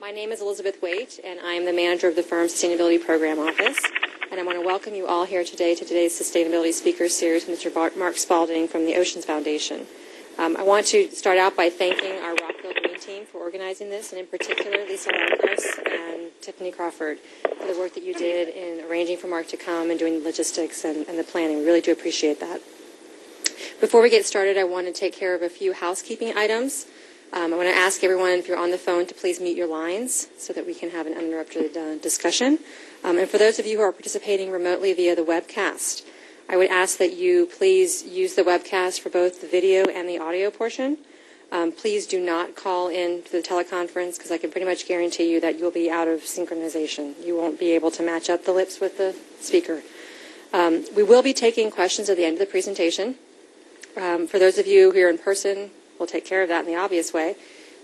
My name is Elizabeth Waite, and I am the manager of the firm's Sustainability Program Office. And I want to welcome you all here today to today's Sustainability Speakers Series with Mr. Mark Spalding from the Oceans Foundation. I want to start out by thanking our Rockville Green team for organizing this, and in particular Lisa Marcos and Tiffany Crawford for the work that you did in arranging for Mark to come and doing the logistics and the planning. We really do appreciate that. Before we get started, I want to take care of a few housekeeping items. I want to ask everyone, if you're on the phone, to please mute your lines so that we can have an uninterrupted discussion. And for those of you who are participating remotely via the webcast, I would ask that you please use the webcast for both the video and the audio portion. Please do not call in to the teleconference, because I can pretty much guarantee you that you'll be out of synchronization. You won't be able to match up the lips with the speaker. We will be taking questions at the end of the presentation. For those of you who are in person, we'll take care of that in the obvious way.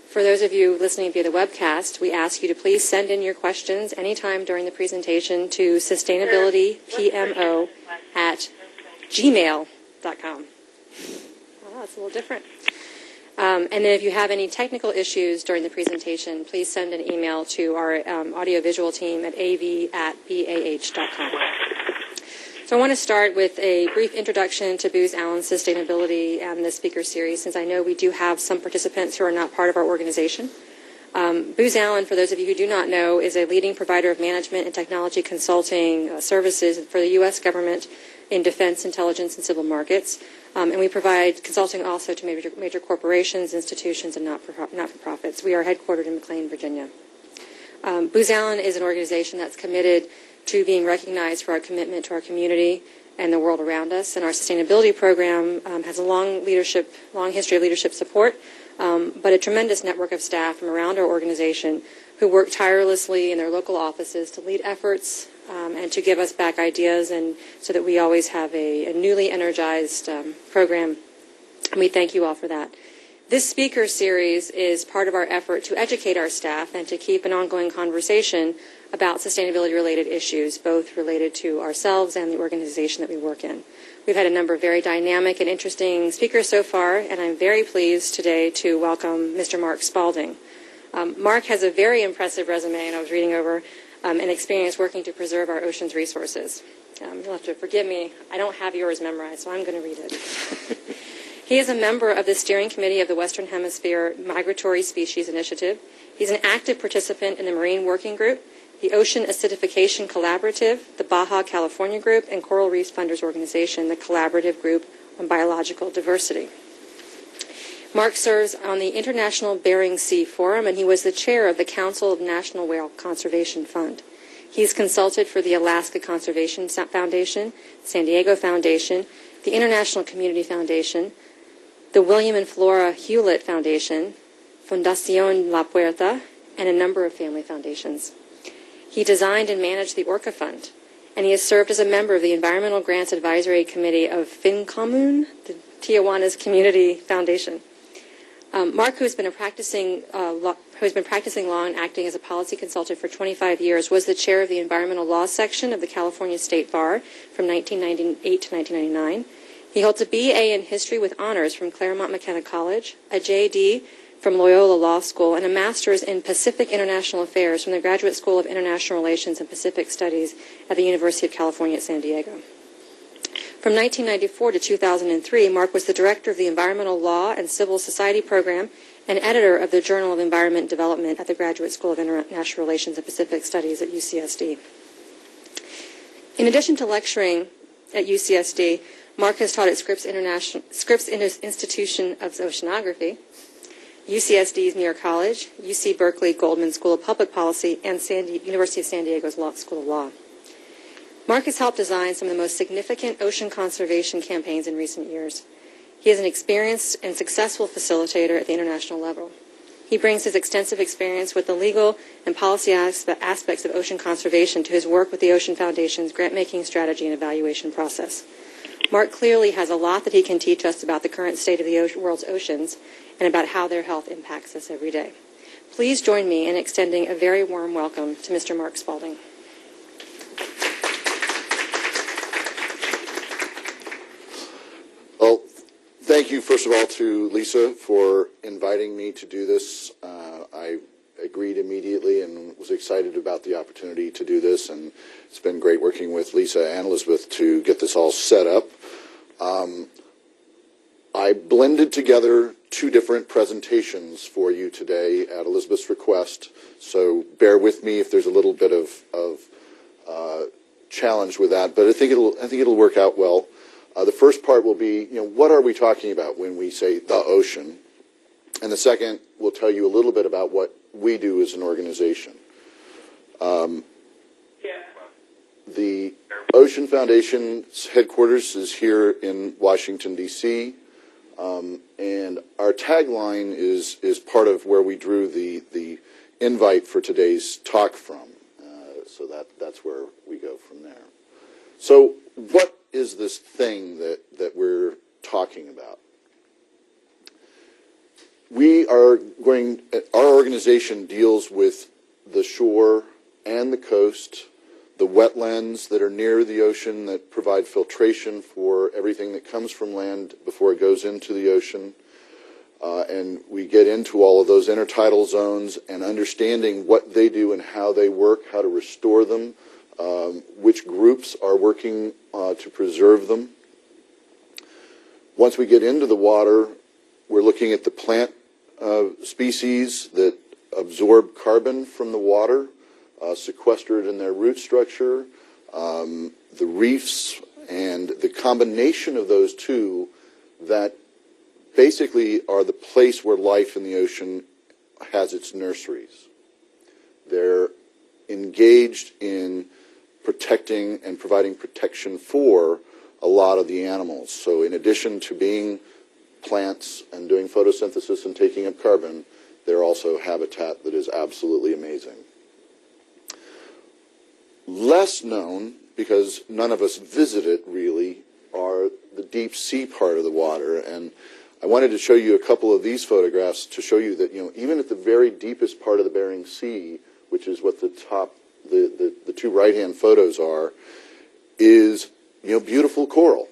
For those of you listening via the webcast, we ask you to please send in your questions anytime during the presentation to sustainabilitypmo@gmail.com. Oh, that's a little different. And then if you have any technical issues during the presentation, please send an email to our audiovisual team at av@bah.com. So I want to start with a brief introduction to Booz-Allen Sustainability and the speaker series, since I know we do have some participants who are not part of our organization. Booz-Allen, for those of you who do not know, is a leading provider of management and technology consulting services for the U.S. government in defense, intelligence, and civil markets. And we provide consulting also to major corporations, institutions, and not-for-profits. We are headquartered in McLean, Virginia. Booz-Allen is an organization that's committed to being recognized for our commitment to our community and the world around us. And our sustainability program has a long history of leadership support, but a tremendous network of staff from around our organization who work tirelessly in their local offices to lead efforts and to give us back ideas, and so that we always have a newly energized program. And we thank you all for that. This speaker series is part of our effort to educate our staff and to keep an ongoing conversation about sustainability-related issues, both related to ourselves and the organization that we work in. We've had a number of very dynamic and interesting speakers so far, and I'm very pleased today to welcome Mr. Mark Spalding. Mark has a very impressive resume, and I was reading over an experience working to preserve our ocean's resources. You'll have to forgive me. I don't have yours memorized, so I'm going to read it. He is a member of the steering committee of the Western Hemisphere Migratory Species Initiative. He's an active participant in the Marine Working Group, the Ocean Acidification Collaborative, the Baja California Group, and Coral Reef Funders Organization, the Collaborative Group on Biological Diversity. Mark serves on the International Bering Sea Forum, and he was the chair of the Council of National Whale Conservation Fund. He's consulted for the Alaska Conservation Foundation, San Diego Foundation, the International Community Foundation, the William and Flora Hewlett Foundation, Fundación La Puerta, and a number of family foundations. He designed and managed the Orca Fund, and he has served as a member of the Environmental Grants Advisory Committee of FinCommune, the Tijuana's Community Foundation. Mark, who's been practicing law and acting as a policy consultant for 25 years, was the chair of the Environmental Law Section of the California State Bar from 1998 to 1999. He holds a BA in History with honors from Claremont McKenna College, a JD from Loyola Law School, and a master's in Pacific International Affairs from the Graduate School of International Relations and Pacific Studies at the University of California at San Diego. From 1994 to 2003, Mark was the director of the Environmental Law and Civil Society Program and editor of the Journal of Environment and Development at the Graduate School of International Relations and Pacific Studies at UCSD. In addition to lecturing at UCSD, Mark has taught at Scripps Institution of Oceanography, UCSD's Muir College, UC Berkeley Goldman School of Public Policy, and University of San Diego's School of Law. Mark has helped design some of the most significant ocean conservation campaigns in recent years. He is an experienced and successful facilitator at the international level. He brings his extensive experience with the legal and policy aspects of ocean conservation to his work with the Ocean Foundation's grant-making strategy and evaluation process. Mark clearly has a lot that he can teach us about the current state of the world's oceans and about how their health impacts us every day. Please join me in extending a very warm welcome to Mr. Mark Spalding. Well, thank you, first of all, to Lisa for inviting me to do this. I agreed immediately and was excited about the opportunity to do this, and it's been great working with Lisa and Elizabeth to get this all set up. I blended together two different presentations for you today at Elizabeth's request, so bear with me if there's a little bit of challenge with that, but I think it'll work out well. The first part will be, what are we talking about when we say the ocean? And the second will tell you a little bit about what we do as an organization. The Ocean Foundation's headquarters is here in Washington, D.C., and our tagline is part of where we drew the invite for today's talk from. So that's where we go from there. So what is this thing that we're talking about? Our organization deals with the shore and the coast, the wetlands that are near the ocean that provide filtration for everything that comes from land before it goes into the ocean. And we get into all of those intertidal zones and understanding what they do and how they work, how to restore them, which groups are working to preserve them. Once we get into the water, we're looking at the plant species that absorb carbon from the water, sequester it in their root structure, the reefs, and the combination of those two that basically are the place where life in the ocean has its nurseries. They're engaged in protecting and providing protection for a lot of the animals. So in addition to being plants and doing photosynthesis and taking up carbon, they're also habitat that is absolutely amazing. Less known, because none of us visit it really, are the deep sea part of the water. And I wanted to show you a couple of these photographs to show you that, even at the very deepest part of the Bering Sea, which is what the two right-hand photos are, is, beautiful coral.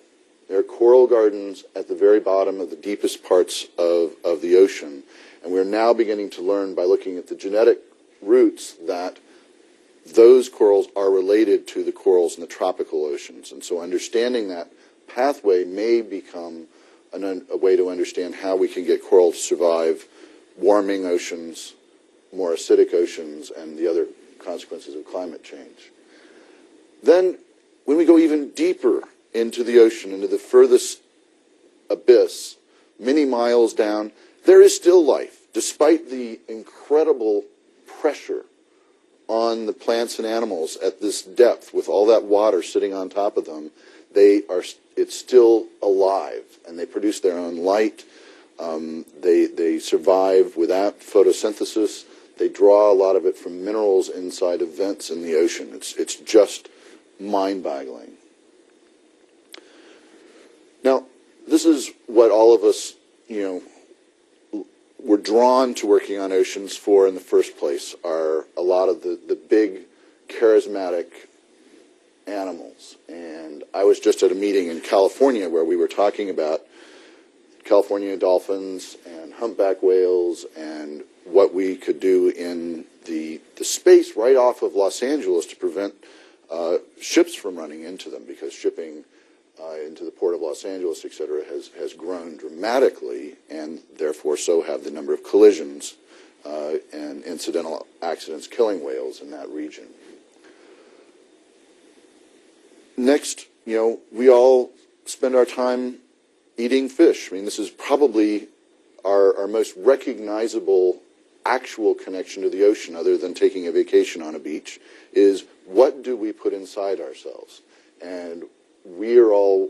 There are coral gardens at the very bottom of the deepest parts of the ocean. And we're now beginning to learn by looking at the genetic roots that those corals are related to the corals in the tropical oceans. And so understanding that pathway may become a way to understand how we can get coral to survive warming oceans, more acidic oceans, and the other consequences of climate change. Then, when we go even deeper into the ocean, into the furthest abyss, many miles down, there is still life. Despite the incredible pressure on the plants and animals at this depth, with all that water sitting on top of them, it's still alive, and they produce their own light. They survive without photosynthesis. They draw a lot of it from minerals inside of vents in the ocean. It's just mind-boggling. Now, this is what all of us, were drawn to working on oceans for in the first place, are a lot of the big, charismatic animals. And I was just at a meeting in California where we were talking about California dolphins and humpback whales and what we could do in the space right off of Los Angeles to prevent ships from running into them, because shipping into the port of Los Angeles, et cetera, has grown dramatically, and therefore so have the number of collisions and incidental accidents killing whales in that region. Next, we all spend our time eating fish. I mean, this is probably our most recognizable actual connection to the ocean, other than taking a vacation on a beach, is what do we put inside ourselves? And we are all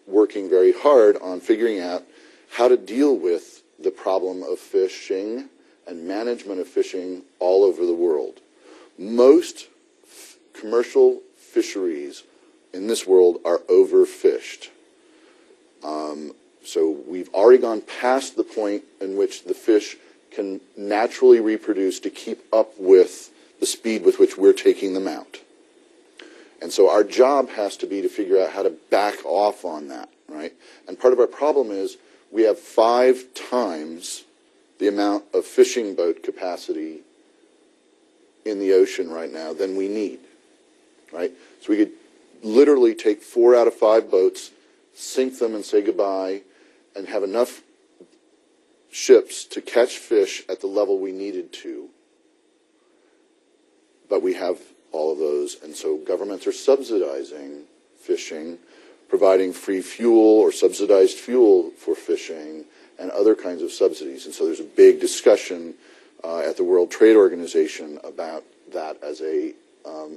working very hard on figuring out how to deal with the problem of fishing and management of fishing all over the world. Most commercial fisheries in this world are overfished. So we've already gone past the point in which the fish can naturally reproduce to keep up with the speed with which we're taking them out. And so our job has to be to figure out how to back off on that, right? And part of our problem is we have 5 times the amount of fishing boat capacity in the ocean right now than we need, right? So we could literally take 4 out of 5 boats, sink them and say goodbye, and have enough ships to catch fish at the level we needed to. But we have all of those, and so governments are subsidizing fishing, providing free fuel or subsidized fuel for fishing, and other kinds of subsidies. And so there's a big discussion at the World Trade Organization about that as a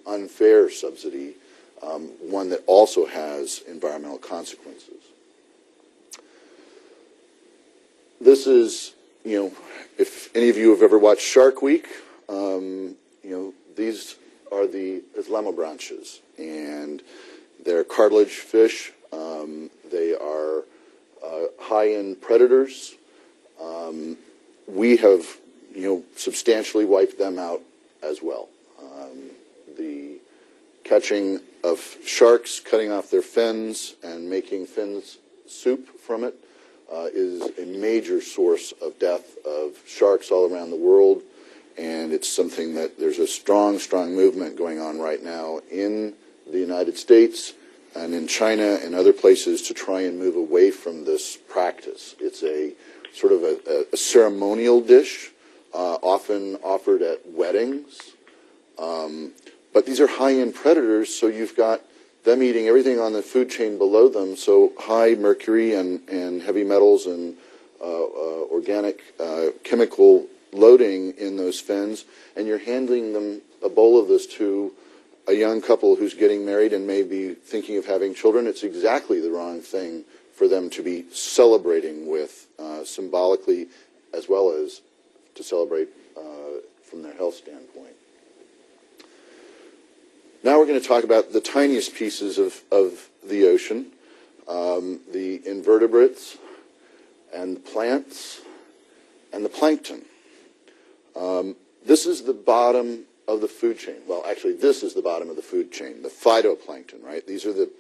unfair subsidy, one that also has environmental consequences. This is, if any of you have ever watched Shark Week, these are the Islamobranches, and they're cartilage fish. They are high-end predators. We have, substantially wiped them out as well. The catching of sharks, cutting off their fins, and making fins soup from it is a major source of death of sharks all around the world. And it's something that there's a strong, strong movement going on right now in the United States and in China and other places to try and move away from this practice. It's a sort of a ceremonial dish, often offered at weddings. But these are high-end predators, so you've got them eating everything on the food chain below them, so high mercury and heavy metals and organic chemical loading in those fins, and you're handing them a bowl of this to a young couple who's getting married and maybe thinking of having children. It's exactly the wrong thing for them to be celebrating with symbolically, as well as to celebrate from their health standpoint. Now we're going to talk about the tiniest pieces of the ocean, the invertebrates and the plants and the plankton. This is the bottom of the food chain. Well, actually, this is the bottom of the food chain, the phytoplankton, right? These are the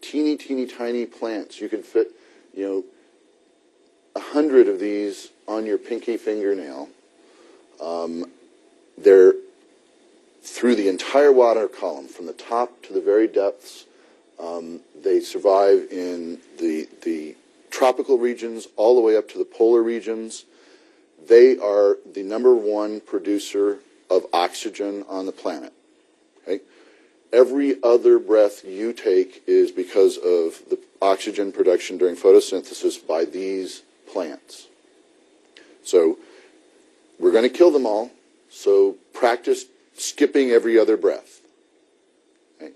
teeny, teeny, tiny plants. You can fit, 100 of these on your pinky fingernail. They're through the entire water column, from the top to the very depths. They survive in the tropical regions all the way up to the polar regions. They are the #1 producer of oxygen on the planet. Okay? Every other breath you take is because of the oxygen production during photosynthesis by these plants. So we're going to kill them all, so practice skipping every other breath. Okay?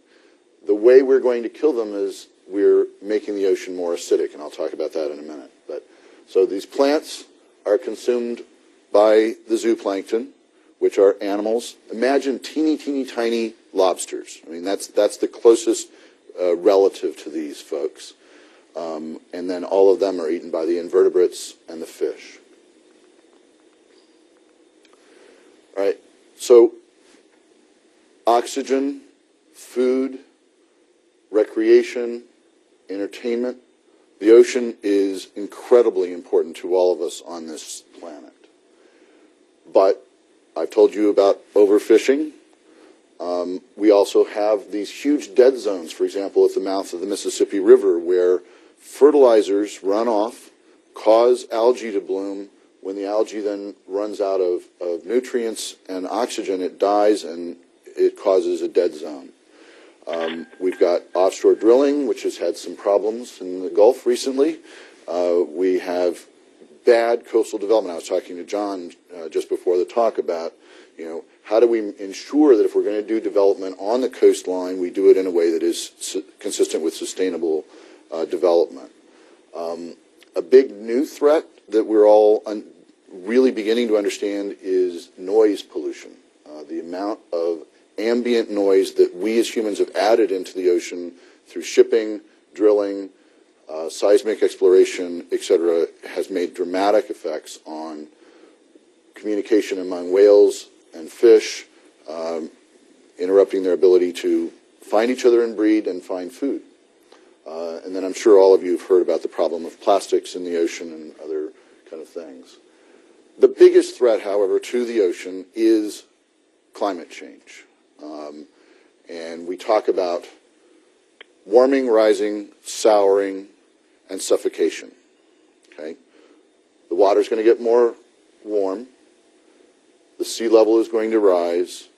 The way we're going to kill them is we're making the ocean more acidic, and I'll talk about that in a minute. So these plants are consumed by the zooplankton, which are animals. Imagine teeny, teeny, tiny lobsters. I mean, that's the closest relative to these folks. And then all of them are eaten by the invertebrates and the fish. All right, so oxygen, food, recreation, entertainment. The ocean is incredibly important to all of us on this planet. But I've told you about overfishing. We also have these huge dead zones, for example, at the mouth of the Mississippi River, where fertilizers run off, cause algae to bloom. When the algae then runs out of nutrients and oxygen, it dies and it causes a dead zone. We've got offshore drilling, which has had some problems in the Gulf recently. We have bad coastal development. I was talking to John just before the talk about, how do we ensure that if we're going to do development on the coastline, we do it in a way that is consistent with sustainable development. A big new threat that we're all really beginning to understand is noise pollution. The amount of ambient noise that we as humans have added into the ocean through shipping, drilling, seismic exploration, etc., has made dramatic effects on communication among whales and fish, interrupting their ability to find each other and breed and find food. And then I'm sure all of you have heard about the problem of plastics in the ocean and other kind of things. The biggest threat, however, to the ocean is climate change. And we talk about warming, rising, souring, and suffocation. Okay? The water's going to get more warm. The sea level is going to rise.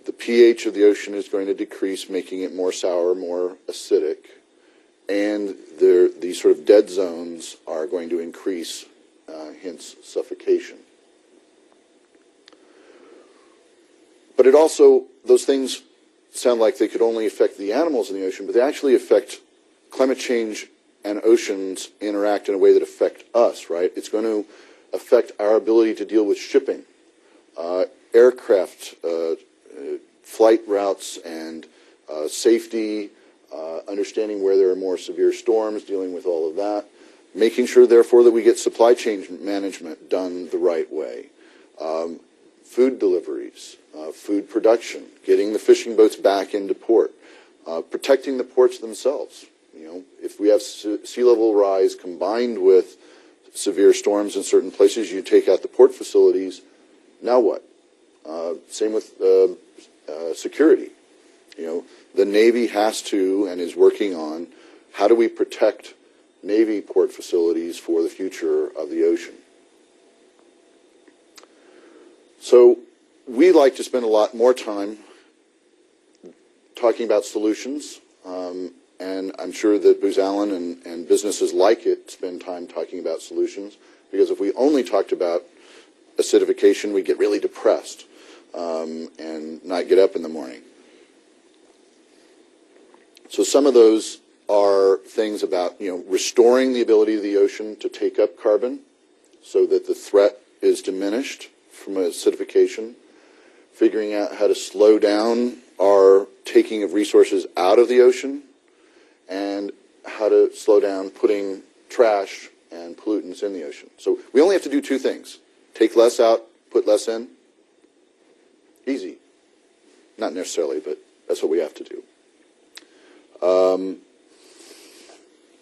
The pH of the ocean is going to decrease, making it more sour, more acidic. And these sort of dead zones are going to increase, hence suffocation. But it also, those things sound like they could only affect the animals in the ocean, but they actually affect climate change, and oceans interact in a way that affect us, right? It's going to affect our ability to deal with shipping, aircraft, flight routes and safety, understanding where there are more severe storms, dealing with all of that, making sure, therefore, that we get supply chain management done the right way, food deliveries, food production, getting the fishing boats back into port, protecting the ports themselves. You know, if we have sea level rise combined with severe storms in certain places, you take out the port facilities. Now what? Same with security. You know, the Navy has to and is working on how do we protect Navy port facilities for the future of the ocean. So we like to spend a lot more time talking about solutions, and I'm sure that Booz-Allen and businesses like it spend time talking about solutions, because if we only talked about acidification, we'd get really depressed and not get up in the morning. So some of those are things about, you know, restoring the ability of the ocean to take up carbon so that the threat is diminished from acidification, figuring out how to slow down our taking of resources out of the ocean, and how to slow down putting trash and pollutants in the ocean. So we only have to do two things: take less out, put less in. Easy. Not necessarily, but that's what we have to do.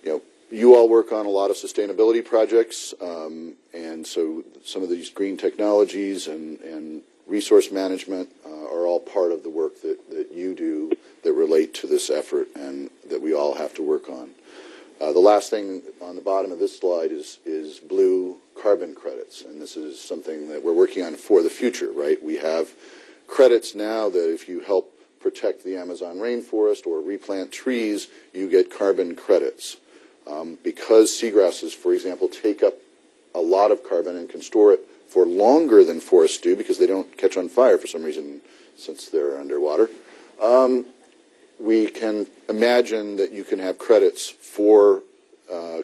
You know, you all work on a lot of sustainability projects, and so some of these green technologies and resource management are all part of the work that you do that relate to this effort and that we all have to work on. The last thing on the bottom of this slide is blue carbon credits, and this is something that we're working on for the future, right? We have credits now that if you help protect the Amazon rainforest or replant trees, you get carbon credits. Because seagrasses, for example, take up a lot of carbon and can store it for longer than forests do because they don't catch on fire for some reason since they're underwater, we can imagine that you can have credits for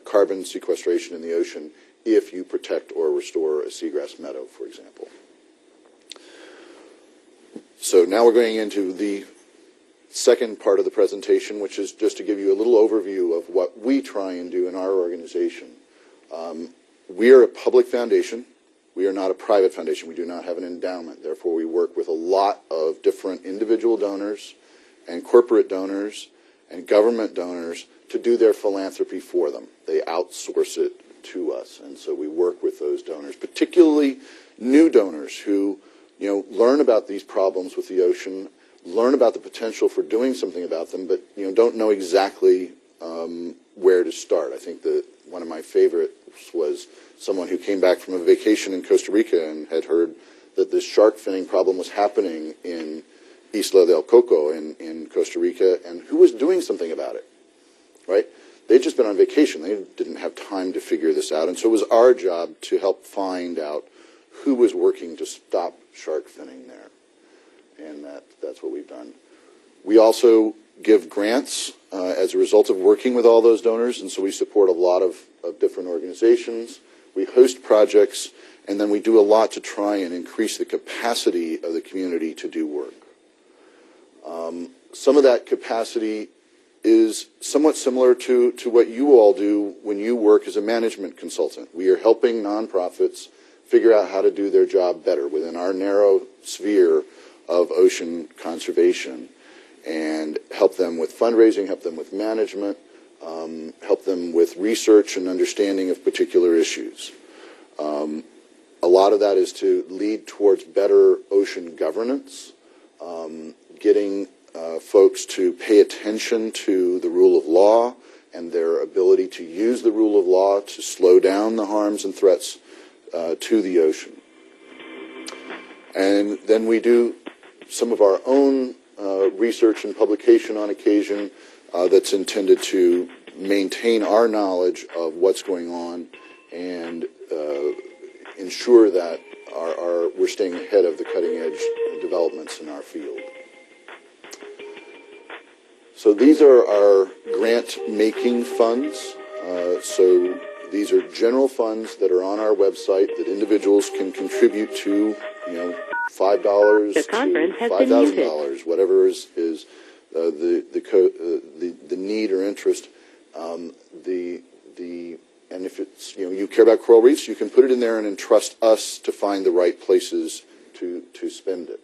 carbon sequestration in the ocean if you protect or restore a seagrass meadow, for example. So now we're going into the second part of the presentation, which is just to give you a little overview of what we try and do in our organization. We are a public foundation. We are not a private foundation. We do not have an endowment. Therefore, we work with a lot of different individual donors and corporate donors and government donors to do their philanthropy for them. They outsource it to us, and so we work with those donors, particularly new donors who, you know, learn about these problems with the ocean, learn about the potential for doing something about them, but, you know, don't know exactly where to start. I think that one of my favorites was someone who came back from a vacation in Costa Rica and had heard that this shark finning problem was happening in Isla del Coco in Costa Rica, and who was doing something about it, right? They'd just been on vacation. They didn't have time to figure this out, and so it was our job to help find out who was working to stop shark finning there, and that's what we've done. We also give grants as a result of working with all those donors, and so we support a lot of different organizations. We host projects, and then we do a lot to try and increase the capacity of the community to do work. Some of that capacity is somewhat similar to what you all do when you work as a management consultant. We are helping nonprofits figure out how to do their job better within our narrow sphere of ocean conservation, and help them with fundraising, help them with management, help them with research and understanding of particular issues. A lot of that is to lead towards better ocean governance, getting folks to pay attention to the rule of law and their ability to use the rule of law to slow down the harms and threats to the ocean. And then we do some of our own research and publication on occasion that's intended to maintain our knowledge of what's going on and ensure that we're staying ahead of the cutting edge developments in our field. So these are our grant-making funds. So these are general funds that are on our website that individuals can contribute to, $5 to $5,000, whatever is the need or interest. And if it's you care about coral reefs, you can put it in there and entrust us to find the right places to spend it.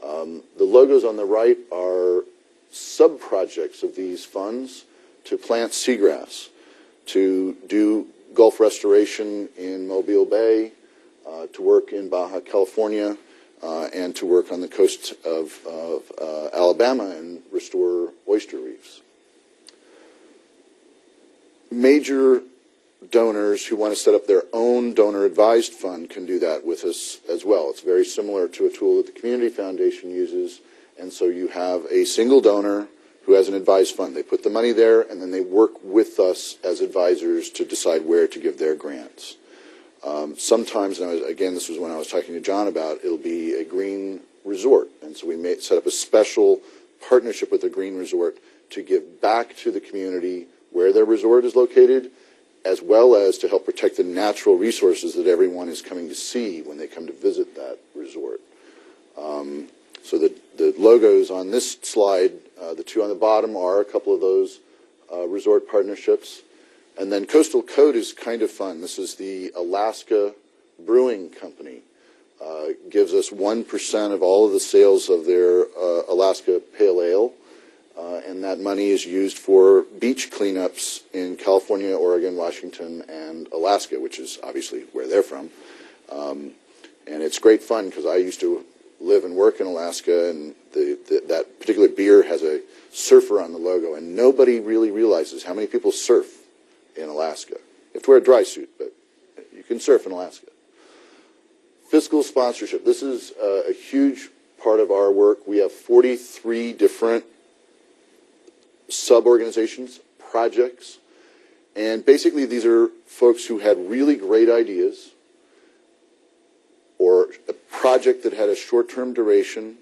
The logos on the right are sub-projects of these funds to plant seagrass, to do Gulf restoration in Mobile Bay, to work in Baja California, and to work on the coast of Alabama and restore oyster reefs. Major donors who want to set up their own donor-advised fund can do that with us as well. It's very similar to a tool that the Community Foundation uses, and so you have a single donor who has an advised fund. They put the money there, and then they work with us as advisors to decide where to give their grants. Sometimes, and again, this was when I was talking to John about, it'll be a green resort, and so we set up a special partnership with a green resort to give back to the community where their resort is located, as well as to help protect the natural resources that everyone is coming to see when they come to visit that resort. So the logos on this slide, the two on the bottom are a couple of those resort partnerships. And then Coastal Code is kind of fun. This is the Alaska Brewing Company. Gives us 1% of all of the sales of their Alaska Pale Ale. And that money is used for beach cleanups in California, Oregon, Washington, and Alaska, which is obviously where they're from. And it's great fun because I used to live and work in Alaska, and that particular beer has a surfer on the logo, and nobody really realizes how many people surf in Alaska. You have to wear a dry suit, but you can surf in Alaska. Fiscal sponsorship. This is a huge part of our work. We have 43 different sub-organizations, projects, and basically these are folks who had really great ideas or a project that had a short-term duration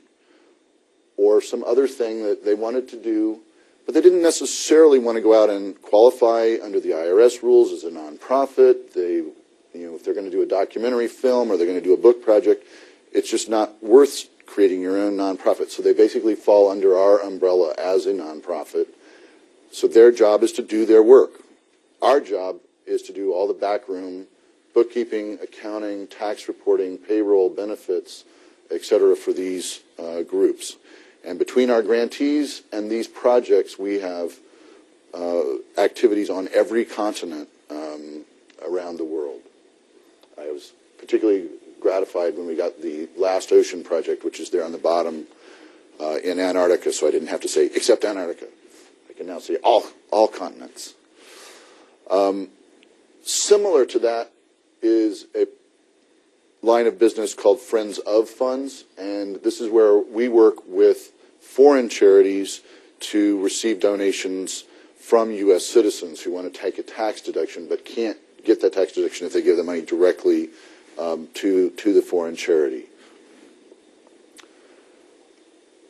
or some other thing that they wanted to do, but they didn't necessarily want to go out and qualify under the IRS rules as a nonprofit. If they're going to do a documentary film or they're going to do a book project, it's just not worth creating your own nonprofit. So they basically fall under our umbrella as a nonprofit. So their job is to do their work. Our job is to do all the backroom bookkeeping, accounting, tax reporting, payroll, benefits, etc. for these groups. And between our grantees and these projects, we have activities on every continent around the world. I was particularly gratified when we got the last ocean project, which is there on the bottom in Antarctica, so I didn't have to say, except Antarctica. I can now say all continents. Similar to that is a line of business called Friends of Funds, and this is where we work with foreign charities to receive donations from U.S. citizens who want to take a tax deduction but can't get that tax deduction if they give the money directly to the foreign charity.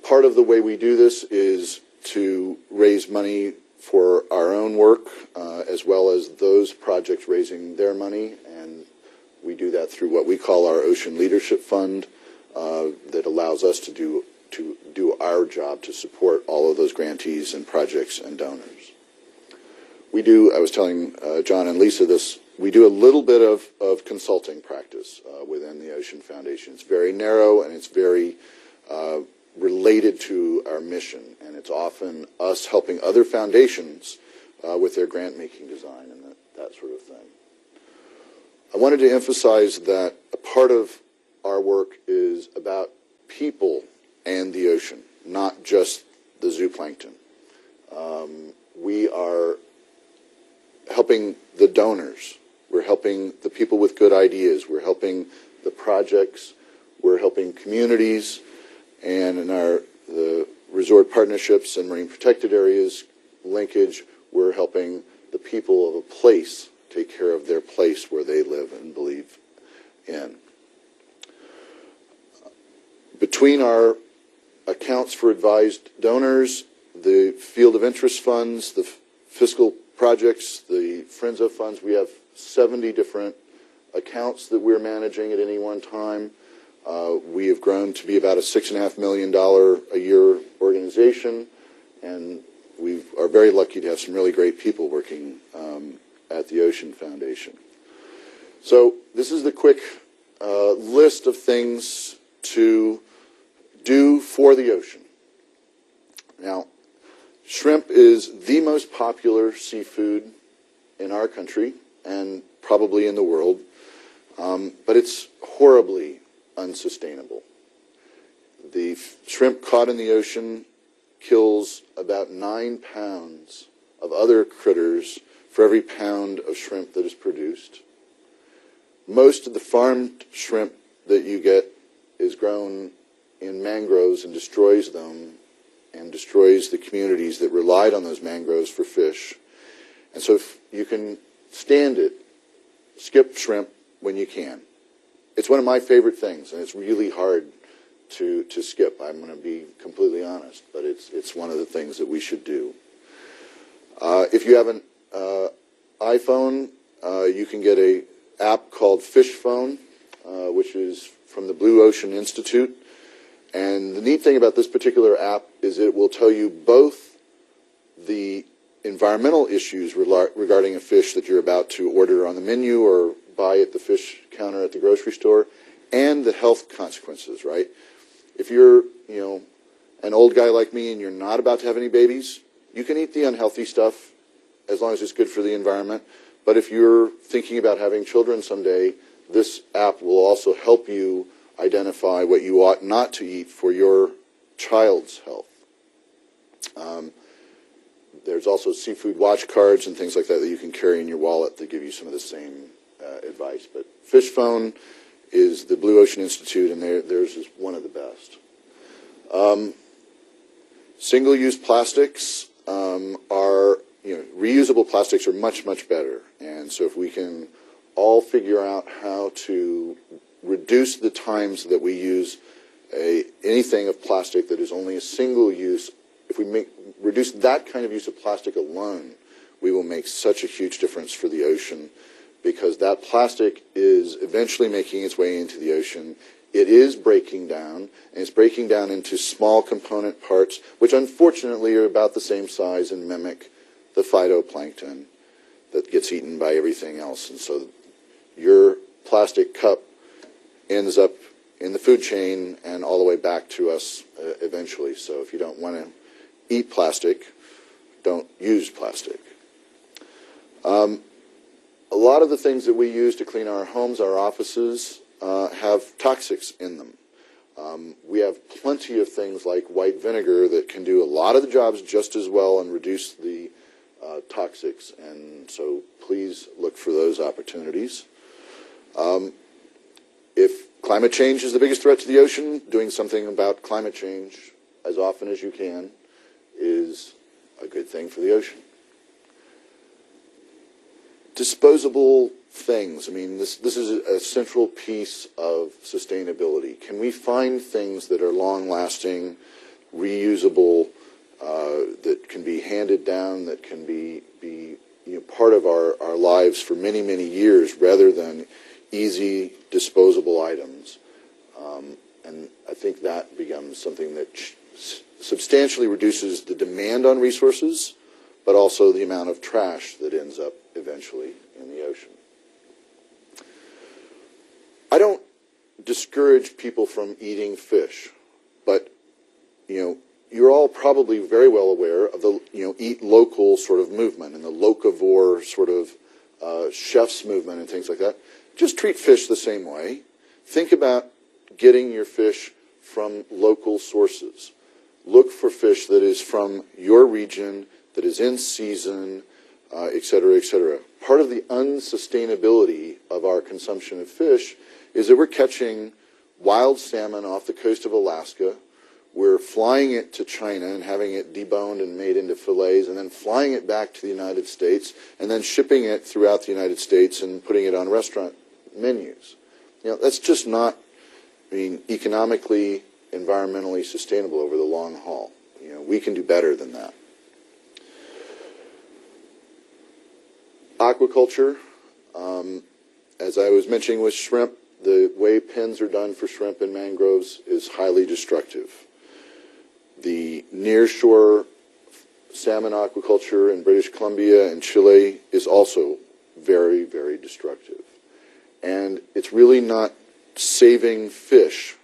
Part of the way we do this is to raise money for our own work, as well as those projects raising their money, and we do that through what we call our Ocean Leadership Fund, that allows us to do our job to support all of those grantees and projects and donors. We do, I was telling John and Lisa this, we do a little bit of consulting practice within the Ocean Foundation. It's very narrow and it's very related to our mission, and it's often us helping other foundations with their grant-making design and that sort of thing. I wanted to emphasize that a part of our work is about people and the ocean, not just the zooplankton. We are helping the donors. We're helping the people with good ideas. We're helping the projects. We're helping communities. And in the resort partnerships and marine protected areas linkage, we're helping the people of a place take care of their place where they live and believe in. Between our accounts for advised donors, the field of interest funds, the fiscal projects, the Frenzo funds, we have 70 different accounts that we're managing at any one time. We have grown to be about a $6.5 million a year organization, and we are very lucky to have some really great people working at the Ocean Foundation. So this is the quick list of things to do for the ocean. Now, shrimp is the most popular seafood in our country and probably in the world, but it's horribly unsustainable. The shrimp caught in the ocean kills about 9 pounds of other critters for every pound of shrimp that is produced. Most of the farmed shrimp that you get is grown in mangroves and destroys them and destroys the communities that relied on those mangroves for fish. And so if you can stand it, skip shrimp when you can. It's one of my favorite things, and it's really hard to skip. I'm going to be completely honest, but it's one of the things that we should do. If you have an iPhone, you can get an app called Fish Phone, which is from the Blue Ocean Institute. And the neat thing about this particular app is it will tell you both the environmental issues regarding a fish that you're about to order on the menu or buy at the fish counter at the grocery store, and the health consequences, right? If you're, an old guy like me and you're not about to have any babies, you can eat the unhealthy stuff as long as it's good for the environment. But if you're thinking about having children someday, this app will also help you identify what you ought not to eat for your child's health. There's also seafood watch cards and things like that that you can carry in your wallet that give you some of the same advice. But Fish Phone is the Blue Ocean Institute, and theirs is one of the best. Single-use plastics are, reusable plastics are much, much better. And so if we can all figure out how to reduce the times that we use anything of plastic that is only a single use, if we reduce that kind of use of plastic alone, we will make such a huge difference for the ocean, because that plastic is eventually making its way into the ocean. It is breaking down, and it's breaking down into small component parts, which unfortunately are about the same size and mimic the phytoplankton that gets eaten by everything else. And so your plastic cup ends up in the food chain and all the way back to us eventually. So if you don't want to eat plastic, don't use plastic. A lot of the things that we use to clean our homes, our offices, have toxics in them. We have plenty of things like white vinegar that can do a lot of the jobs just as well and reduce the toxics, and so please look for those opportunities. If climate change is the biggest threat to the ocean, doing something about climate change as often as you can is a good thing for the ocean. Disposable things. I mean, this is a central piece of sustainability. Can we find things that are long-lasting, reusable, that can be handed down, that can be part of our lives for many, many years, rather than easy disposable items? And I think that becomes something that substantially reduces the demand on resources, but also the amount of trash that ends up eventually in the ocean. I don't discourage people from eating fish, but you're all probably very well aware of the eat local sort of movement and the locavore sort of chefs movement and things like that. Just treat fish the same way. think about getting your fish from local sources. Look for fish that is from your region, that is in season, et cetera, et cetera. Part of the unsustainability of our consumption of fish is that we're catching wild salmon off the coast of Alaska. We're flying it to China and having it deboned and made into fillets, and then flying it back to the United States, and then shipping it throughout the United States and putting it on restaurant menus. That's just not, economically, environmentally sustainable over the long haul. We can do better than that. Aquaculture, as I was mentioning with shrimp, the way pens are done for shrimp in mangroves is highly destructive. The nearshore salmon aquaculture in British Columbia and Chile is also very, very destructive. And it's really not saving fish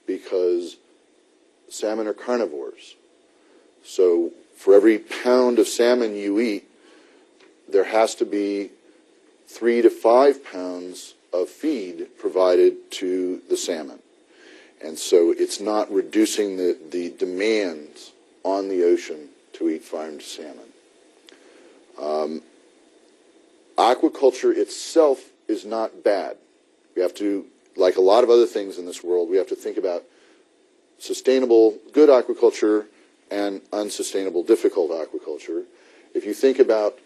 because salmon are carnivores. So for every pound of salmon you eat, there has to be 3 to 5 pounds of feed provided to the salmon. And so it's not reducing the demands on the ocean to eat farmed salmon. Aquaculture itself is not bad. We have to, like a lot of other things in this world, we have to think about sustainable, good aquaculture and unsustainable, difficult aquaculture. If you think about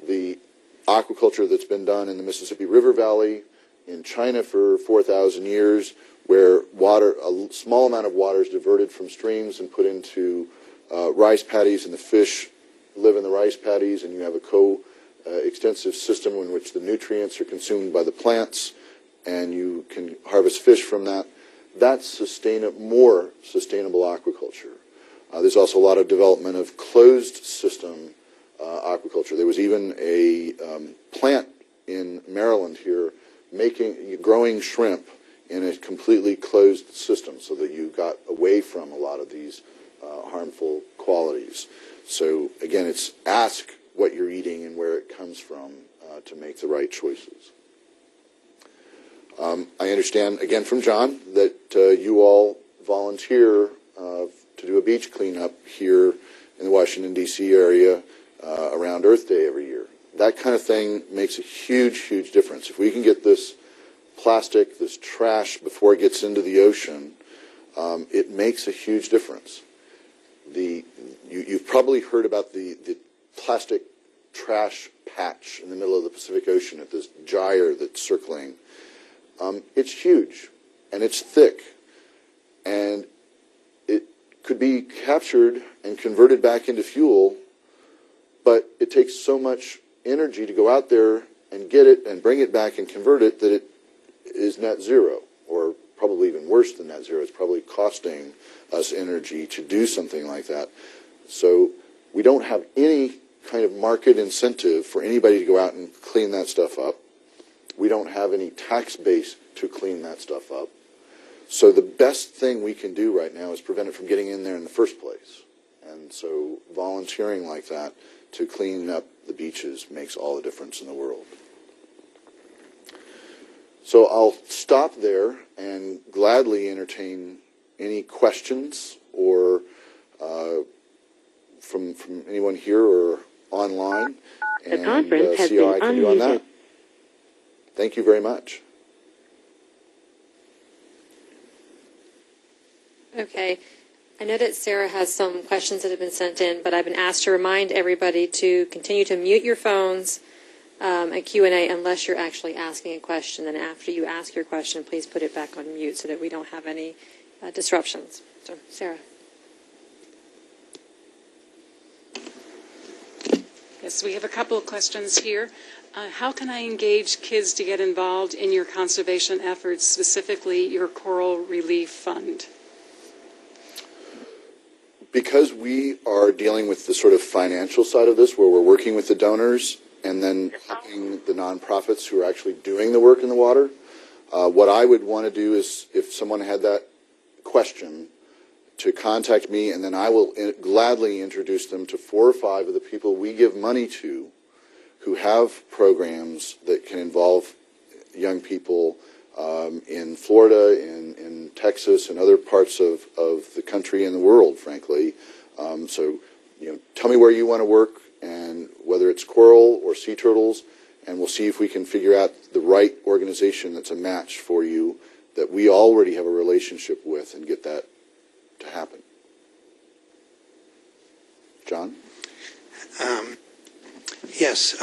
the aquaculture that's been done in the Mississippi River Valley, in China for 4,000 years, where a small amount of water is diverted from streams and put into rice paddies, and the fish live in the rice paddies, and you have a co-extensive system in which the nutrients are consumed by the plants, and you can harvest fish from that. That's more sustainable aquaculture. There's also a lot of development of closed system aquaculture. There was even a plant in Maryland here growing shrimp in a completely closed system so that you got away from a lot of these harmful qualities. So again, it's ask what you're eating and where it comes from to make the right choices. I understand, again from John, that you all volunteer to do a beach cleanup here in the Washington, D.C. area around Earth Day every year. That kind of thing makes a huge, huge difference. If we can get this plastic, this trash, before it gets into the ocean, it makes a huge difference. You've probably heard about the plastic trash patch in the middle of the Pacific Ocean at this gyre that's circling. It's huge, and it's thick, and it could be captured and converted back into fuel, but it takes so much energy to go out there and get it and bring it back and convert it that it is net zero, or probably even worse than net zero. It's probably costing us energy to do something like that. So we don't have any kind of market incentive for anybody to go out and clean that stuff up. We don't have any tax base to clean that stuff up. So the best thing we can do right now is prevent it from getting in there in the first place. And so volunteering like that to clean up the beaches makes all the difference in the world. So I'll stop there and gladly entertain any questions or from anyone here or online, and see how I can do on that. Thank you very much. Okay. I know that Sarah has some questions that have been sent in, but I've been asked to remind everybody to continue to mute your phones at Q&A unless you're actually asking a question. And after you ask your question, please put it back on mute so that we don't have any disruptions. So, Sarah. Yes, we have a couple of questions here. How can I engage kids to get involved in your conservation efforts, specifically your Coral Relief Fund? Because we are dealing with the sort of financial side of this, where we're working with the donors and then helping the nonprofits who are actually doing the work in the water, what I would want to do is, if someone had that question, to contact me, and then I will gladly introduce them to 4 or 5 of the people we give money to who have programs that can involve young people in Florida, in Texas, and other parts of the country and the world, frankly. So, tell me where you want to work, and whether it's coral or sea turtles, and we'll see if we can figure out the right organization that's a match for you that we already have a relationship with and get that to happen. John? Yes.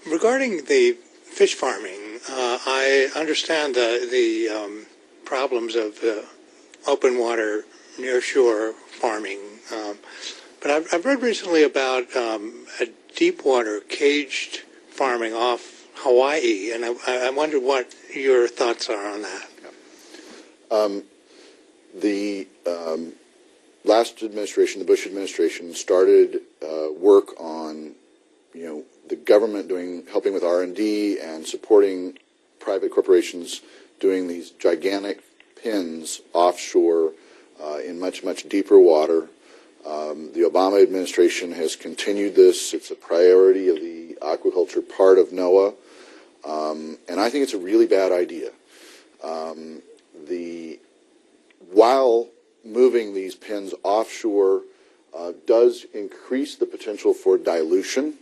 Regarding the fish farming, I understand the problems of open water near shore farming, but I've read recently about a deep water caged farming off Hawaii, and I wonder what your thoughts are on that. The last administration, the Bush administration, started work on, the government helping with R&D and supporting private corporations doing these gigantic pens offshore in much, much deeper water. The Obama administration has continued this. It's a priority of the aquaculture part of NOAA, and I think it's a really bad idea. While moving these pens offshore does increase the potential for dilution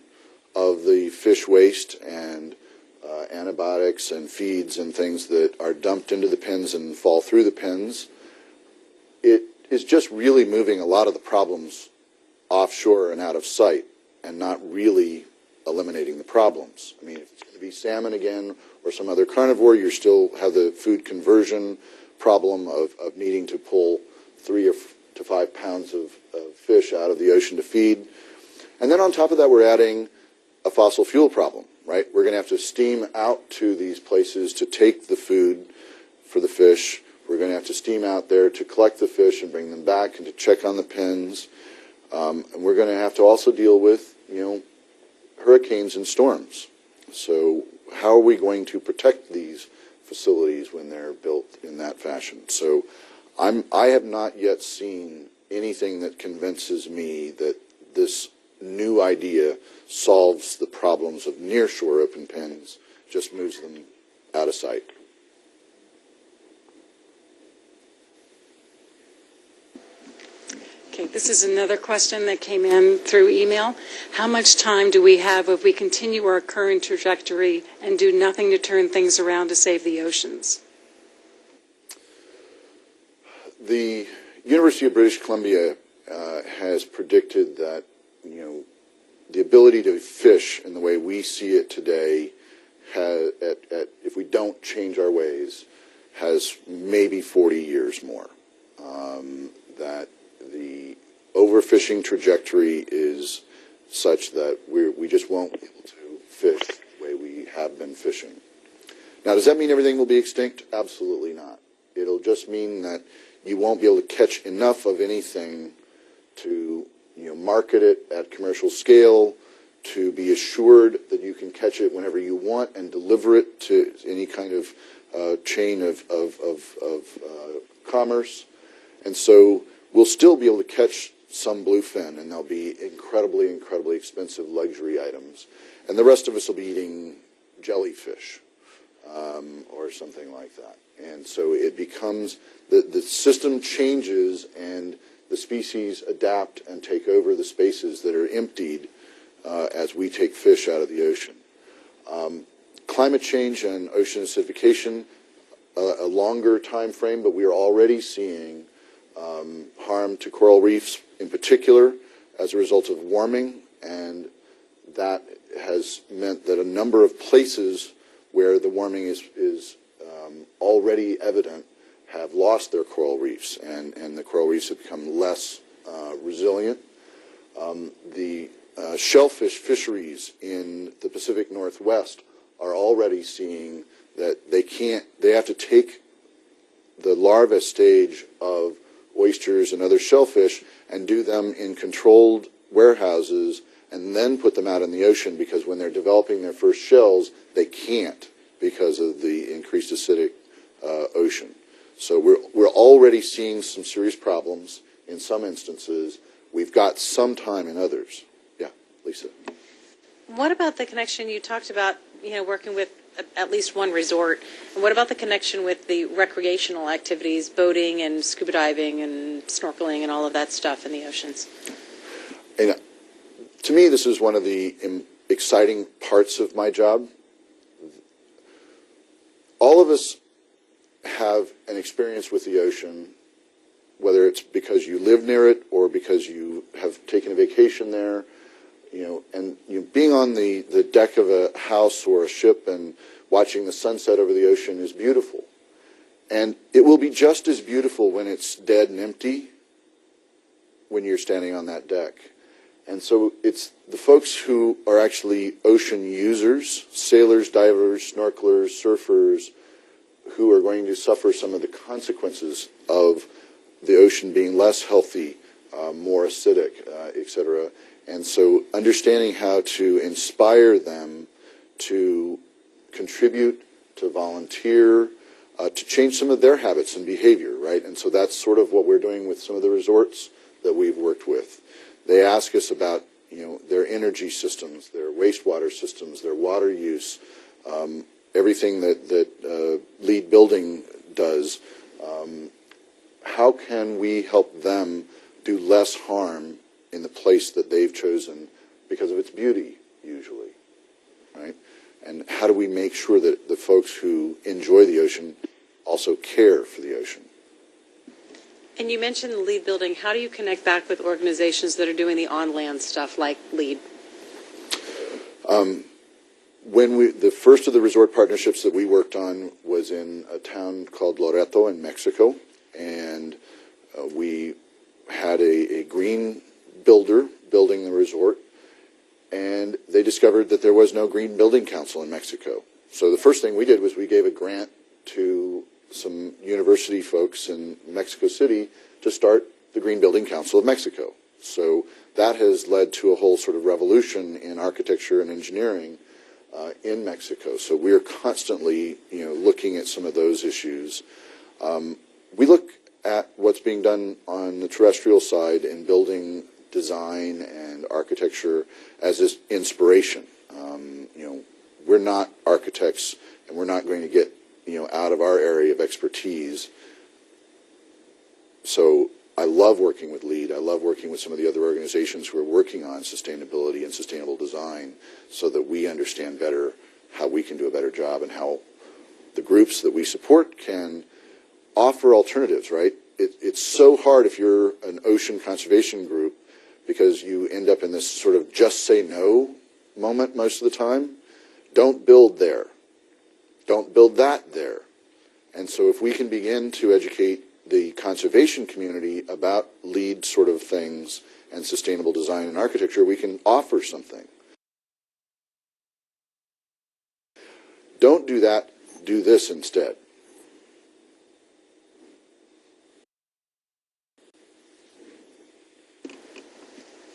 of the fish waste and antibiotics and feeds and things that are dumped into the pens and fall through the pens, it is just really moving a lot of the problems offshore and out of sight and not really eliminating the problems. I mean, if it's going to be salmon again or some other carnivore, you still have the food conversion problem of needing to pull 3 to 5 pounds of fish out of the ocean to feed. And then on top of that, we're adding a fossil fuel problem, right? We're going to have to steam out to these places to take the food for the fish. We're going to have to steam out there to collect the fish and bring them back and to check on the pens. And we're going to have to also deal with, hurricanes and storms. So how are we going to protect these facilities when they're built in that fashion? So I have not yet seen anything that convinces me that this new idea solves the problems of nearshore open pens, just moves them out of sight. Okay, this is another question that came in through email. How much time do we have if we continue our current trajectory and do nothing to turn things around to save the oceans? The University of British Columbia has predicted that, the ability to fish in the way we see it today, if we don't change our ways, has maybe 40 years more. That the overfishing trajectory is such that we just won't be able to fish the way we have been fishing. Now, does that mean everything will be extinct? Absolutely not. It'll just mean that you won't be able to catch enough of anything to market it at commercial scale, to be assured that you can catch it whenever you want and deliver it to any kind of chain of commerce. And so we'll still be able to catch some bluefin, and they'll be incredibly, incredibly expensive luxury items. And the rest of us will be eating jellyfish or something like that. And so it becomes, the system changes and the species adapt and take over the spaces that are emptied as we take fish out of the ocean. Climate change and ocean acidification, a longer time frame, but we are already seeing harm to coral reefs in particular as a result of warming, and that has meant that a number of places where the warming is already evident have lost their coral reefs, and the coral reefs have become less resilient. The shellfish fisheries in the Pacific Northwest are already seeing that they have to take the larva stage of oysters and other shellfish and do them in controlled warehouses and then put them out in the ocean, because when they're developing their first shells, they can't because of the increased acidic ocean. So we're already seeing some serious problems in some instances. We've got some time in others. Yeah, Lisa. What about the connection you talked about, working with at least one resort. And what about the connection with the recreational activities, boating and scuba diving and snorkeling and all of that stuff in the oceans? And to me, this is one of the exciting parts of my job. All of us have an experience with the ocean, whether it's because you live near it or because you have taken a vacation there, and being on the deck of a house or a ship and watching the sunset over the ocean is beautiful. And it will be just as beautiful when it's dead and empty when you're standing on that deck. And so it's the folks who are actually ocean users, sailors, divers, snorkelers, surfers, who are going to suffer some of the consequences of the ocean being less healthy, more acidic, etc. And so understanding how to inspire them to contribute, to volunteer, to change some of their habits and behavior, right? And so that's sort of what we're doing with some of the resorts that we've worked with. They ask us about, their energy systems, their wastewater systems, their water use, everything that LEED Building does. How can we help them do less harm in the place that they've chosen because of its beauty, usually, right? And how do we make sure that the folks who enjoy the ocean also care for the ocean? And you mentioned the LEED building. How do you connect back with organizations that are doing the on-land stuff like LEED? The first of the resort partnerships that we worked on was in a town called Loreto in Mexico, and we had a green builder building the resort, and they discovered that there was no green building council in Mexico. So the first thing we did was we gave a grant to some university folks in Mexico City to start the Green Building Council of Mexico. So that has led to a whole sort of revolution in architecture and engineering in Mexico. So we're constantly, looking at some of those issues. We look at what's being done on the terrestrial side in building design and architecture as this inspiration. We're not architects, and we're not going to get out of our area of expertise. So I love working with LEED. I love working with some of the other organizations who are working on sustainability and sustainable design so that we understand better how we can do a better job and how the groups that we support can offer alternatives, right? It's so hard if you're an ocean conservation group because you end up in this sort of just say no moment most of the time. Don't build there. Don't build that there. And so if we can begin to educate the conservation community about LEED sort of things and sustainable design and architecture, we can offer something. Don't do that, do this instead.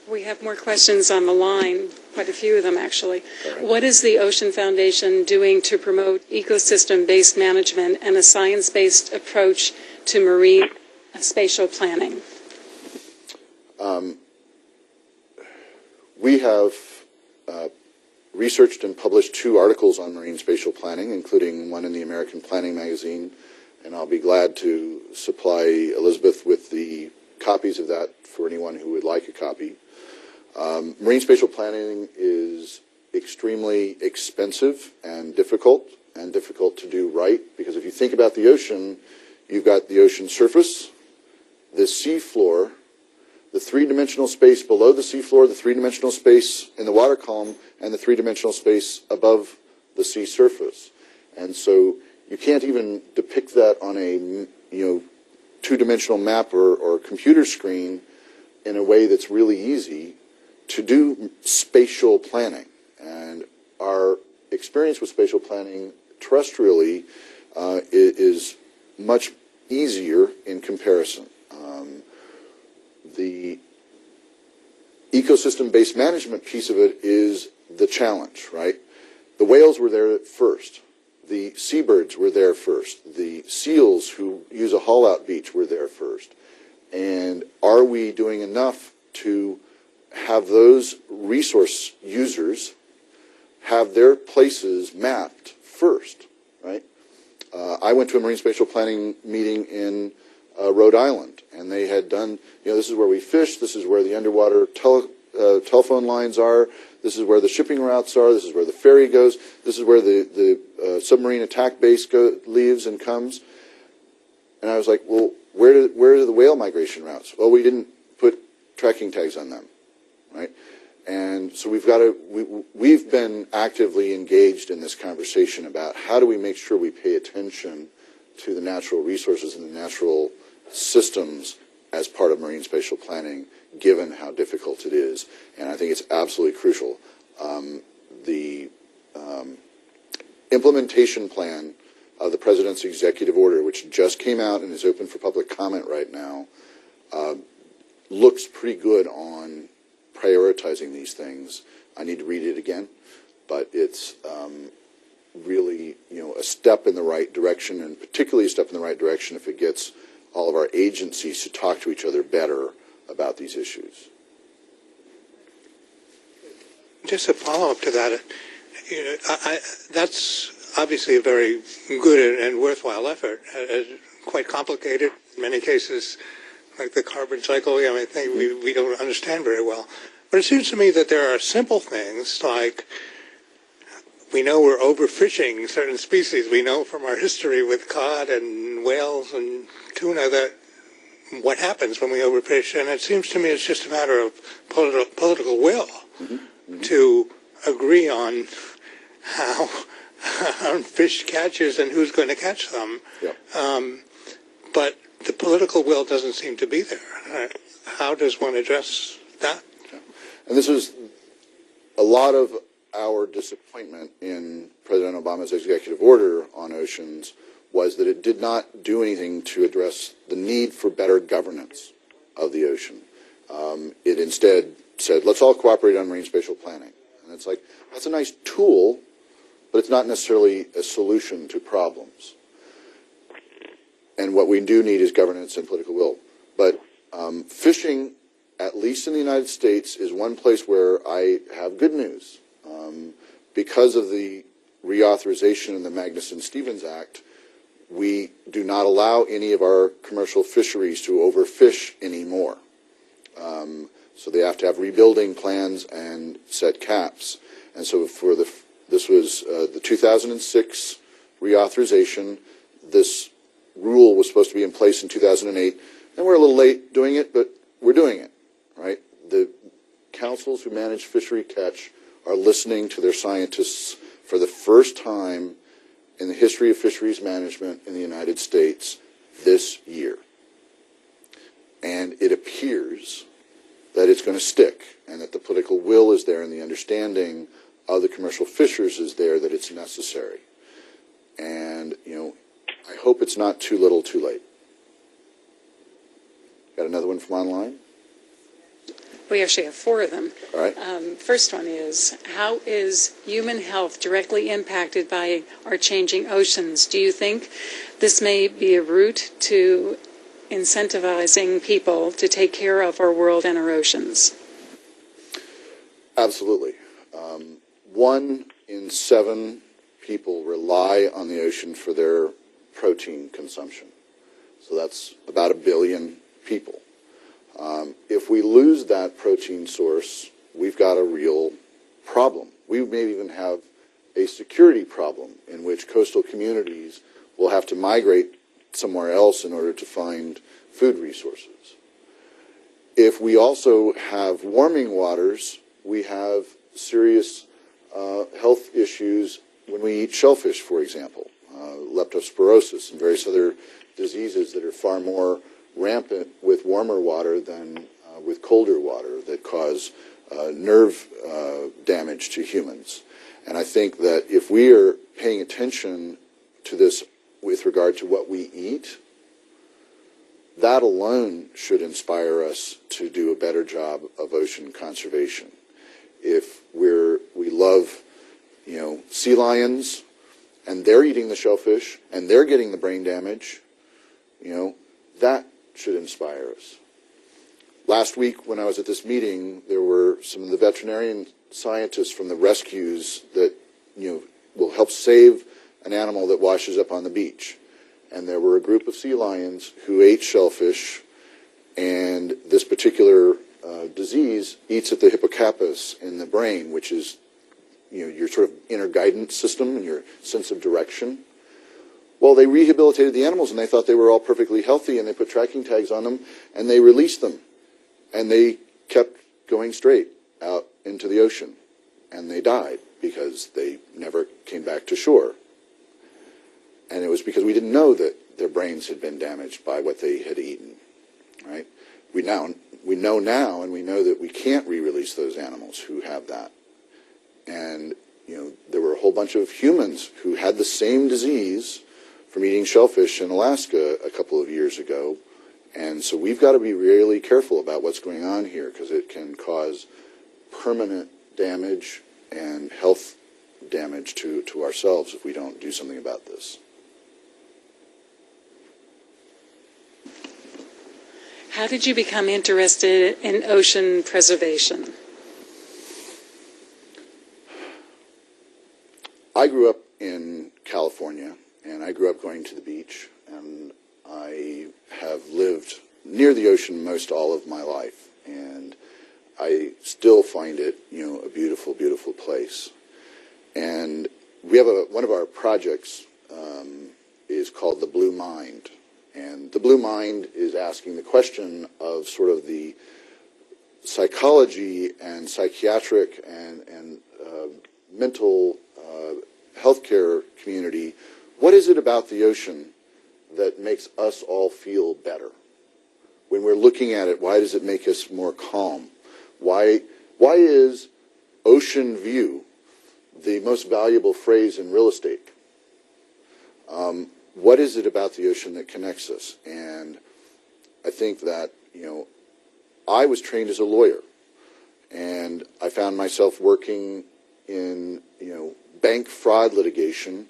We have more questions on the line, quite a few of them actually. What is the Ocean Foundation doing to promote ecosystem-based management and a science-based approach to marine spatial planning? We have researched and published 2 articles on marine spatial planning, including one in the American Planning magazine, and I'll be glad to supply Elizabeth with the copies of that for anyone who would like a copy. Marine spatial planning is extremely expensive and difficult to do right, because if you think about the ocean, you've got the ocean surface, the sea floor, the 3-dimensional space below the sea floor, the 3-dimensional space in the water column, and the 3-dimensional space above the sea surface. And so you can't even depict that on a 2-dimensional map or computer screen in a way that's really easy to do spatial planning. And our experience with spatial planning terrestrially is much easier in comparison. The ecosystem-based management piece of it is the challenge, right? The whales were there first. The seabirds were there first. The seals who use a haul-out beach were there first. And are we doing enough to have those resource users have their places mapped first, right? I went to a marine spatial planning meeting in Rhode Island, and they had done, this is where we fish, this is where the underwater telephone lines are, this is where the shipping routes are, this is where the ferry goes, this is where the submarine attack base leaves and comes. And I was like, well, where are the whale migration routes? Well, we didn't put tracking tags on them, right? And so we've been actively engaged in this conversation about how do we make sure we pay attention to the natural resources and the natural systems as part of marine spatial planning, given how difficult it is. And I think it's absolutely crucial. The implementation plan of the President's executive order, which just came out and is open for public comment right now, looks pretty good on prioritizing these things. I need to read it again, but it's really, a step in the right direction, and particularly a step in the right direction if it gets all of our agencies to talk to each other better about these issues. Just a follow-up to that, that's obviously a very good and worthwhile effort. Quite complicated in many cases, like the carbon cycle. I think we don't understand very well. But it seems to me that there are simple things like we know we're overfishing certain species. We know from our history with cod and whales and tuna that what happens when we overfish. And it seems to me it's just a matter of political will to agree on how fish catches and who's going to catch them. Yep. But the political will doesn't seem to be there. How does one address that? And this is a lot of our disappointment in President Obama's executive order on oceans was that it did not do anything to address the need for better governance of the ocean. It instead said, let's all cooperate on marine spatial planning. And it's like, that's a nice tool, but it's not necessarily a solution to problems. And what we do need is governance and political will. But fishing, at least in the United States, is one place where I have good news. Because of the reauthorization in the Magnuson-Stevens Act, we do not allow any of our commercial fisheries to overfish anymore. So they have to have rebuilding plans and set caps. And so this was the 2006 reauthorization. This rule was supposed to be in place in 2008, and we're a little late doing it, but we're doing it, right? The councils who manage fishery catch are listening to their scientists for the first time in the history of fisheries management in the United States this year. And it appears that it's going to stick, and that the political will is there, and the understanding of the commercial fishers is there, that it's necessary. And, I hope it's not too little too late. Got another one from online? We actually have 4 of them. All right. First one is, how is human health directly impacted by our changing oceans? Do you think this may be a route to incentivizing people to take care of our world and our oceans? Absolutely. 1 in 7 people rely on the ocean for their protein consumption. So that's about 1 billion people. If we lose that protein source, we've got a real problem. We may even have a security problem in which coastal communities will have to migrate somewhere else in order to find food resources. If we also have warming waters, we have serious health issues when we eat shellfish, for example, leptospirosis and various other diseases that are far more rampant with warmer water than with colder water that cause nerve damage to humans. And I think that if we are paying attention to this with regard to what we eat, that alone should inspire us to do a better job of ocean conservation. If we love, sea lions, and they're eating the shellfish, and they're getting the brain damage, that should inspire us. Last week, when I was at this meeting, there were some of the veterinarian scientists from the rescues that, will help save an animal that washes up on the beach. And there were a group of sea lions who ate shellfish, and this particular disease eats at the hippocampus in the brain, which is, your sort of inner guidance system and your sense of direction. Well, they rehabilitated the animals, and they thought they were all perfectly healthy, and they put tracking tags on them, and they released them. And they kept going straight out into the ocean, and they died because they never came back to shore. And it was because we didn't know that their brains had been damaged by what they had eaten, right? We know now, and we know that we can't re-release those animals who have that. And, there were a whole bunch of humans who had the same disease from eating shellfish in Alaska a couple of years ago. And so we've got to be really careful about what's going on here, because it can cause permanent damage and health damage to ourselves if we don't do something about this. How did you become interested in ocean preservation? I grew up in California, and I grew up going to the beach, and I have lived near the ocean most all of my life, and I still find it, a beautiful, beautiful place. And we have one of our projects is called the Blue Mind, and the Blue Mind is asking the question of sort of the psychology and psychiatric and mental healthcare community. What is it about the ocean that makes us all feel better? When we're looking at it, why does it make us more calm? Why is ocean view the most valuable phrase in real estate? What is it about the ocean that connects us? And I think that, I was trained as a lawyer, and I found myself working in, bank fraud litigation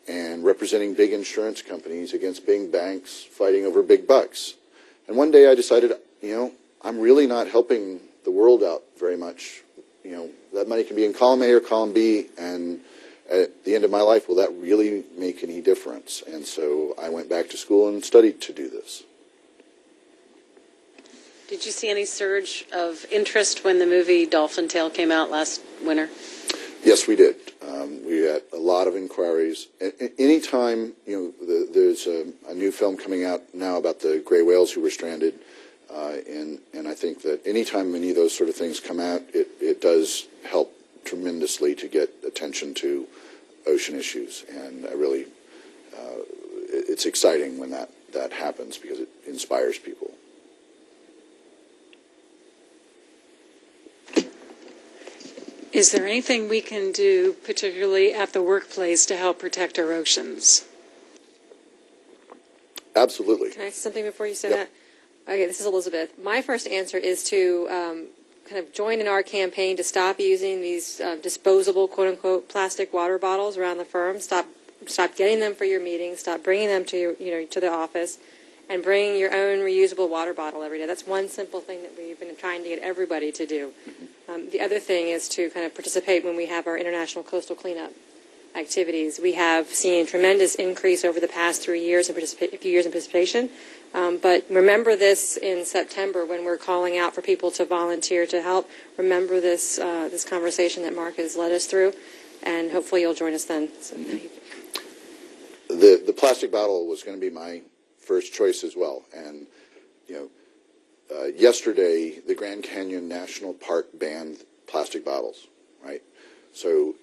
and representing big insurance companies against big banks fighting over big bucks. And one day I decided, I'm really not helping the world out very much. That money can be in column A or column B, and at the end of my life, will that really make any difference? And so I went back to school and studied to do this. Did you see any surge of interest when the movie Dolphin Tale came out last winter? Yes, we did. We had a lot of inquiries. Anytime, there's a new film coming out now about the gray whales who were stranded, and I think that anytime any of those sort of things come out, it does help tremendously to get attention to ocean issues. And I really, it's exciting when that happens, because it inspires people. Is there anything we can do, particularly at the workplace, to help protect our oceans? Absolutely. Can I say something before you say that? Okay, this is Elizabeth. My first answer is to kind of join in our campaign to stop using these disposable, quote-unquote, plastic water bottles around the firm. Stop getting them for your meetings. Stop bringing them to to the office, and bring your own reusable water bottle every day. That's one simple thing that we've been trying to get everybody to do. The other thing is to kind of participate when we have our international coastal cleanup activities. We have seen a tremendous increase over the past 3 years in participation. But remember this in September when we're calling out for people to volunteer to help. Remember this this conversation that Mark has led us through, and hopefully you'll join us then. So, The plastic bottle was going to be my first choice as well, and yesterday the Grand Canyon National Park banned plastic bottles, right? So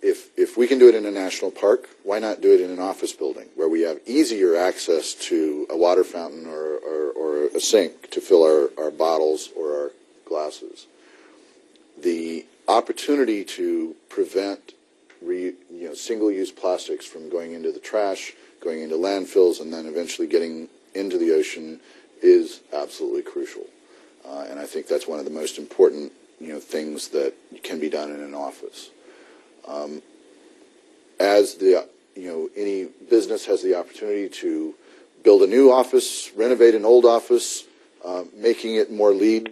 if we can do it in a national park, why not do it in an office building where we have easier access to a water fountain or a sink to fill our bottles or our glasses? The opportunity to prevent single-use plastics from going into the trash, going into landfills, and then eventually getting into the ocean is absolutely crucial. And I think that's one of the most important things that can be done in an office. As any business has the opportunity to build a new office, renovate an old office, making it more LEED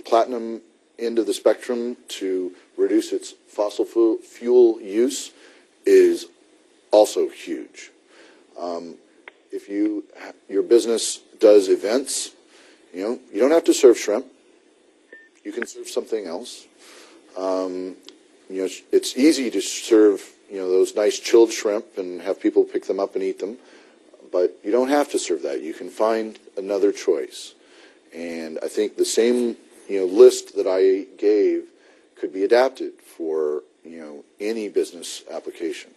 platinum end of the spectrum to reduce its fossil fuel use is also huge. If your business does events, you don't have to serve shrimp. You can serve something else. It's easy to serve, those nice chilled shrimp and have people pick them up and eat them, but you don't have to serve that. You can find another choice. And I think the same, list that I gave could be adapted for, any business application.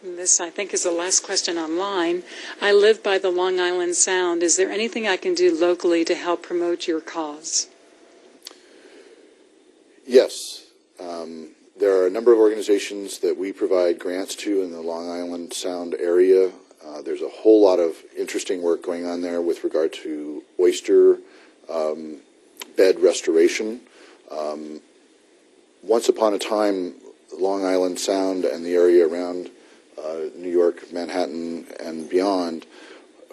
This, I think, is the last question online. I live by the Long Island Sound. Is there anything I can do locally to help promote your cause? Yes. There are a number of organizations that we provide grants to in the Long Island Sound area. There's a whole lot of interesting work going on there with regard to oyster bed restoration. Once upon a time, Long Island Sound and the area around New York, Manhattan, and beyond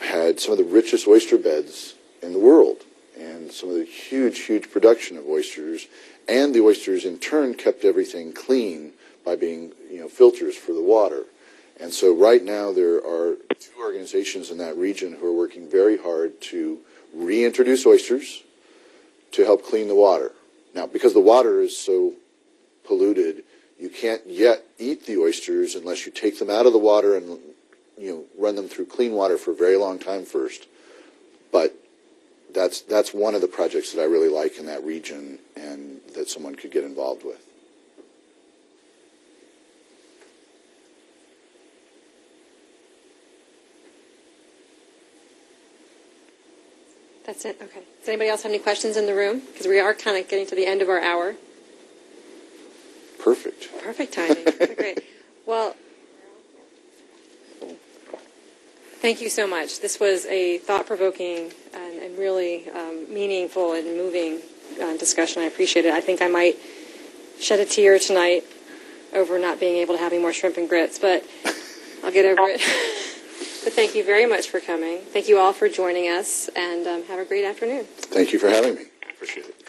had some of the richest oyster beds in the world, and some of the huge production of oysters. And the oysters, in turn, kept everything clean by being, filters for the water. And so right now there are 2 organizations in that region who are working very hard to reintroduce oysters to help clean the water. Now, because the water is so polluted, you can't yet eat the oysters unless you take them out of the water and, run them through clean water for a very long time first. But that's one of the projects that I really like in that region and that someone could get involved with. That's it? Okay. Does anybody else have any questions in the room? Because we are kind of getting to the end of our hour. Perfect. Perfect timing. Great. Well, thank you so much. This was a thought-provoking and really meaningful and moving discussion. I appreciate it. I think I might shed a tear tonight over not being able to have any more shrimp and grits, but I'll get over it. But thank you very much for coming. Thank you all for joining us, and have a great afternoon. Thank you for having me. Appreciate it.